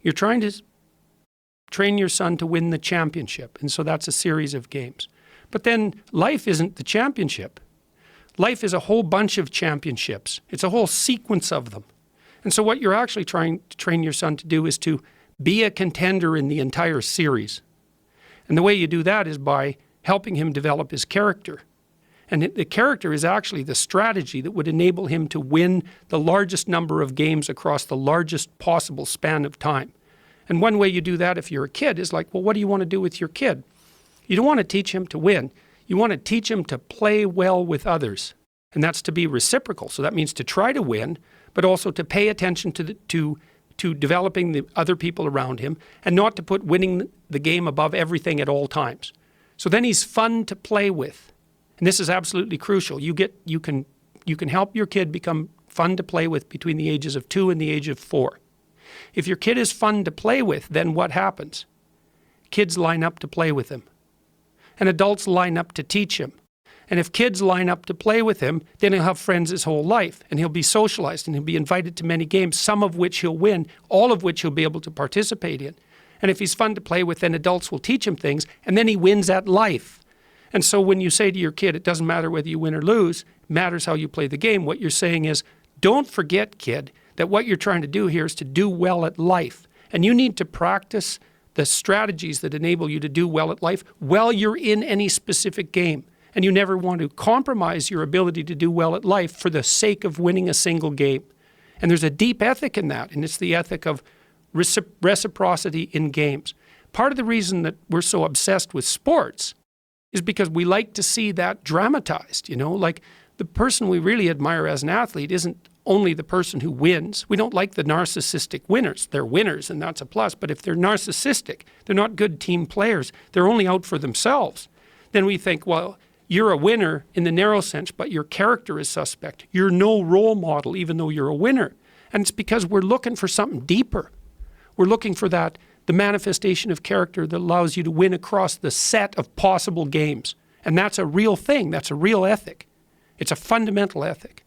You're trying to train your son to win the championship. And so that's a series of games. But then life isn't the championship. Life is a whole bunch of championships. It's a whole sequence of them. And so what you're actually trying to train your son to do is to be a contender in the entire series. And the way you do that is by helping him develop his character. And the character is actually the strategy that would enable him to win the largest number of games across the largest possible span of time. And one way you do that if you're a kid is like, well, what do you want to do with your kid? You don't want to teach him to win. You want to teach him to play well with others. And that's to be reciprocal. So that means to try to win, but also to pay attention to developing the other people around him and not to put winning the game above everything at all times. So then he's fun to play with. And this is absolutely crucial. You can help your kid become fun to play with between the ages of 2 and the age of 4. If your kid is fun to play with, then what happens? Kids line up to play with him. And adults line up to teach him. And if kids line up to play with him, then he'll have friends his whole life. And he'll be socialized and he'll be invited to many games, some of which he'll win, all of which he'll be able to participate in. And if he's fun to play with, then adults will teach him things, and then he wins at life. And so when you say to your kid, it doesn't matter whether you win or lose, it matters how you play the game, what you're saying is, don't forget, kid, that what you're trying to do here is to do well at life. And you need to practice the strategies that enable you to do well at life while you're in any specific game. And you never want to compromise your ability to do well at life for the sake of winning a single game. And there's a deep ethic in that, and it's the ethic of reciprocity in games. Part of the reason that we're so obsessed with sports is because we like to see that dramatized, like the person we really admire as an athlete isn't only the person who wins. We don't like the narcissistic winners. They're winners, and that's a plus. But if they're narcissistic, they're not good team players, they're only out for themselves, then we think, well, you're a winner in the narrow sense, but your character is suspect. You're no role model, even though you're a winner. And it's because we're looking for something deeper. We're looking for the manifestation of character that allows you to win across the set of possible games. And that's a real thing. That's a real ethic. It's a fundamental ethic.